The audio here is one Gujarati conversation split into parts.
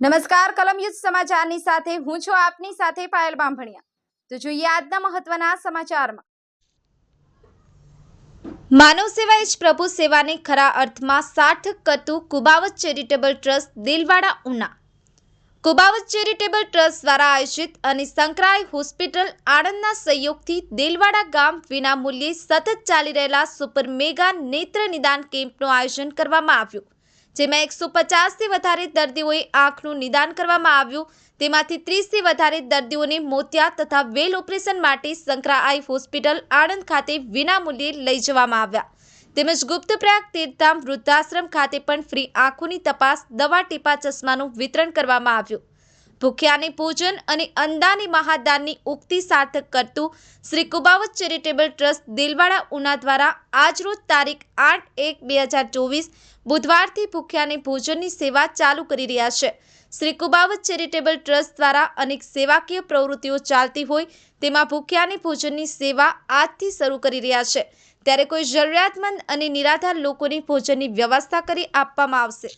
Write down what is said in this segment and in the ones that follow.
નમસ્કાર કલમ યુદ્ધ સમાચારની સાથે હું છું આપની સાથે પાયલ બાંભણિયા। તો જોઈએ આજના મહત્વના સમાચારમાં। માનવ સેવા એ જ પ્રભુ સેવાને ખરા અર્થમાં સાર્થક કરતું Kubavat charitable trust Delwada Una. Kubavat charitable trust દ્વારા આયોજિત અને સંકરાય હોસ્પિટલ આણંદના સહયોગથી દિલવાડા ગામ વિનામૂલ્યે સતત ચાલી રહેલા સુપર મેગા નેત્ર નિદાન કેમ્પનું આયોજન કરવામાં આવ્યું, જેમાં 150થી વધારે દર્દીઓએ આંખનું નિદાન કરવામાં આવ્યું। તેમાંથી 30થી વધારે દર્દીઓને મોતિયા તથા વેલ ઓપરેશન માટે સંકરાય હોસ્પિટલ આણંદ ખાતે વિનામૂલ્યે લઈ જવામાં આવ્યા, તેમજ ગુપ્તપ્રયાગ તીર્થધામ વૃદ્ધાશ્રમ ખાતે પણ ફ્રી આંખોની તપાસ, દવા, ટીપા, ચશ્માનું વિતરણ કરવામાં આવ્યું। ભૂખ્યાને ભોજન અને અંદાની મહાદાનની ઉક્તિ સાર્થક કરતું શ્રી કુબાવત ચેરિટેબલ ટ્રસ્ટ દિલવાડા ઉના દ્વારા આજરોજ તારીખ 8/1/2024 બુધવારથી ભૂખ્યાને ભોજનની સેવા ચાલુ કરી રહ્યા છે। શ્રી કુબાવત ચેરિટેબલ ટ્રસ્ટ દ્વારા અનેક સેવાકીય પ્રવૃત્તિઓ ચાલતી હોય તેમાં ભૂખ્યાને ભોજનની સેવા આજથી શરૂ કરી રહ્યા છે, ત્યારે કોઈ જરૂરિયાતમંદ અને નિરાધાર લોકોને ભોજનની વ્યવસ્થા કરી આપવામાં આવશે।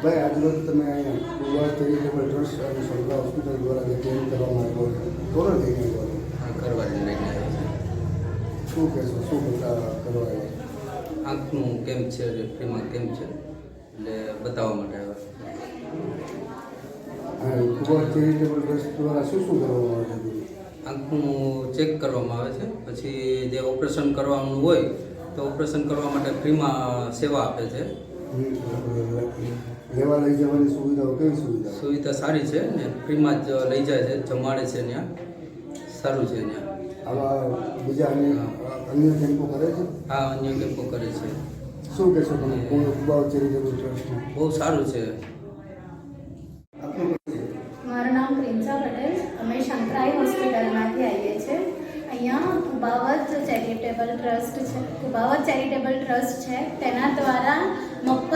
ભાઈ આજ રોજ તમે અહીંયા કુબાવત ચેરિટેબલ ટ્રસ્ટ અને સંકરા હોસ્પિટલ દ્વારા જે કેમ્પ કરવામાં આવ્યો કોને લઈને આવ્યો? કરવાની લઈને આવ્યો છે। શું કહેશો, શું બધા કરવા આવ્યા? આંખનું કેમ્પ છે, ફ્રીમાં કેમ્પ છે, એટલે બતાવવા માટે આવ્યો છે। કુબાવત ચેરિટેબલ ટ્રસ્ટ દ્વારા શું કરવામાં આવે છે? આંખનું ચેક કરવામાં આવે છે, પછી જે ઓપરેશન કરવાનું હોય તો ઓપરેશન કરવા માટે ફ્રીમાં સેવા આપે છે। લેવા લઈ જવાની સુવિધાઓ કેવી સુવિધા? સુવિધા સારી છે ને, ફ્રીમાં જ લઈ જાય છે, જમાડે છે, ત્યાં સારું છે। ત્યાં આવા બીજા અન્ય કેમ્પો કરે છે? હા, અન્ય કેમ્પો કરે છે। શું કહેશો તમે કુબાવત ચેરિટેબલ ટ્રસ્ટનું? બહુ સારું છે। મારું નામ પ્રિન્સા પટેલ, અમે શંકરાઈ હોસ્પિટલમાંથી આવીએ છીએ। અહીંયા કુબાવત ચેરિટેબલ ટ્રસ્ટ છે, કુબાવત ચેરિટેબલ ટ્રસ્ટ છે, તેના દ્વારા મફત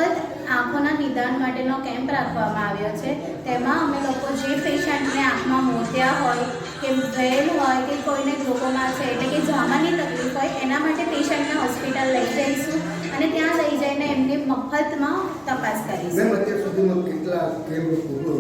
આંખોના નિદાન માટેનો કેમ્પ રાખવામાં આવ્યો છે। તેમાં અમે લોકો જે પેશન્ટને આંખમાં મોતિયા હોય કે વેલ હોય કે કોઈને ગ્લુકોમા છે એટલે કે જામાની તકલીફ હોય એના માટે પેશન્ટને હોસ્પિટલ લઈ જઈશું અને ત્યાં લઈ જઈને એમની મફતમાં તપાસ કરીશું। મેમ, અત્યાર સુધીમાં કેટલા કેમ્પ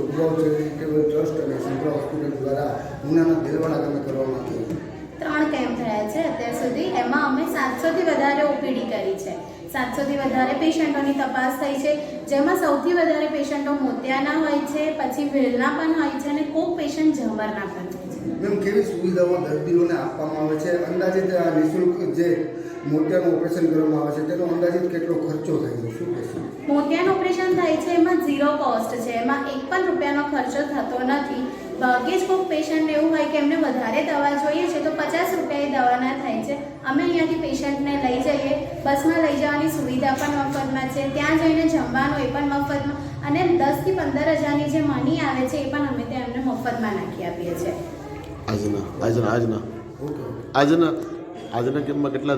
કુબાવત ચેરિટેબલ ટ્રસ્ટ અને સંકરા હોસ્પિટલ દ્વારા ઉનાના દિલવાડા ગામે કરવામાં આવ્યા? 3 કેમ્પ થયા છે અત્યાર સુધી। એમાં અમે 700થી વધારે ઓપીડી કરી છે, 700થી વધારે પેશન્ટોની તપાસ થઈ છે, જેમાં સૌથી વધારે પેશન્ટો મોતિયાના હોય છે, પછી વેલના પણ હોય છે અને કોઈક પેશન્ટ ઝમરના પણ હોય છે। મેમ, કેવી સુવિધાઓ દર્દીઓને આપવામાં આવે છે? અંદાજિત નિઃશુલ્ક જે મોતિયાનું ઓપરેશન કરવામાં આવે છે તેનો અંદાજિત કેટલો ખર્ચો થાય છે, શું કહેશો? મોતિયાનું ઓપરેશન થાય છે એમાં 0 કોસ્ટ છે, એમાં 1 પણ રૂપિયાનો ખર્ચો થતો નથી। ભાગ્યે જ કોઈક પેશન્ટ એવું હોય કે એમને વધારે દવા જોઈએ છે તો 50 રૂપિયા દવાના થાય છે। અમે અહીંયાથી પેશન્ટને લઈ જઈએ, બસમાં લઈ જવાની સુવિધા પણ મફતમાં છે, ત્યાં જઈને જમવાનું એ પણ મફતમાં, અને 10થી 15 હજારની જે મની આવે છે એ પણ અમે ત્યાં એમને મફતમાં નાખી આપીએ છીએ। આજના કેમ્પમાં કેટલા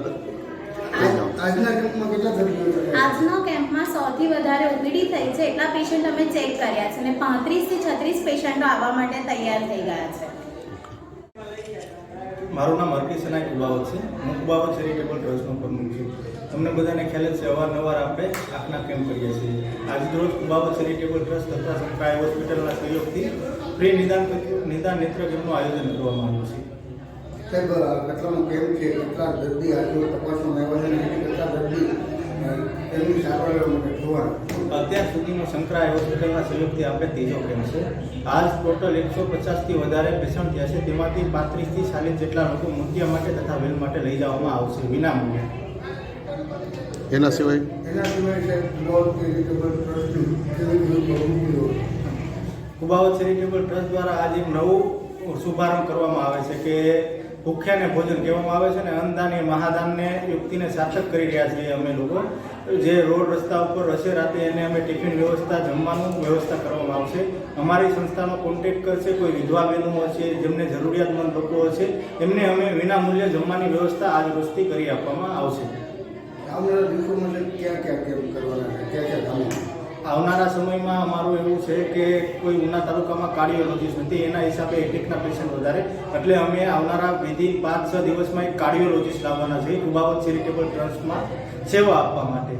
આજના કેમ્પમાં 100થી વધારે ઓપીડી થઈ છે, એટલા પેશન્ટ અમે ચેક કર્યા છે અને 35થી 36 પેશન્ટો આવવા માટે તૈયાર થઈ ગયા છે। મારું નામ હરકી સનાઈ કુબાવત છે, હું કુબાવત ચેરિટેબલ ટ્રસ્ટનો પ્રમુખ છું। તમને બધાને ખ્યાલ જ છે, અવારનવાર આપણે આંખના કેમ્પ કરીએ છીએ। આજરોજ કુબાવત ચેરિટેબલ ટ્રસ્ટ તથા સંકરાય હોસ્પિટલના સહયોગથી ફ્રી નિદાન નેત્ર કેમ્પનું આયોજન કરવામાં આવ્યું છે। સાહેબ, કેટલાનો કેમ્પ છે, કેટલા દર્દી આજે તપાસવામાં આવ્યા છે, કેટલા દર્દી એમની સારવાર લેવા માટે જોવા? અત્યાર સુધીમાં સંકરાય હોસ્પિટલના સહયોગથી આપણે 3જો કેમ્પ છે। આજ ટોટલ 150થી વધારે પેશન્ટ થયા છે, તેમાંથી 35થી 40 જેટલા લોકો મોતિયા માટે તથા વેલ માટે લઈ જવામાં આવશે વિનામૂલ્યે। એના સિવાય એના સિવાય સાહેબ કુબાવત ચેરિટેબલ ટ્રસ્ટની કેવી કેવી પ્રવૃત્તિઓ કુબાવત ચેરિટેબલ ટ્રસ્ટ દ્વારા આજે એક નવું શુભારંભ કરવામાં આવે છે કે ભૂખ્યાને ભોજન કહેવામાં આવે છે ને અન્નદાન એ મહાદાનને યુક્તિને સાર્થક કરી રહ્યા છીએ અમે લોકો. જે રોડ રસ્તા ઉપર હશે રાતે એને અમે ટિફિન વ્યવસ્થા જમવાનું વ્યવસ્થા કરવામાં આવશે. અમારી સંસ્થાનો કોન્ટેક્ટ કરશે કોઈ વિધવા બહેનો હશે જેમને જરૂરિયાતમંદ લોકો હશે એમને અમે વિના મૂલ્યે જમવાની વ્યવસ્થા આજ રોજથી કરી આપવામાં આવશે. આવનારા દિવસોમાં સાહેબ ક્યાં ક્યાં કેમ્પ કરવાના છે, ક્યાં ક્યાં ગામો? આવનારા સમયમાં અમારું એવું છે કે કોઈ ઉના તાલુકામાં કાર્ડિયોલોજીસ્ટ નથી, એના હિસાબે એટેકના પેશન્ટ વધારે, એટલે અમે આવનારા વિધિન 5-6 દિવસમાં એક કાર્ડિયોલોજીસ્ટ લાવવાના છે કુબાવત ચેરિટેબલ ટ્રસ્ટમાં સેવા આપવા માટે.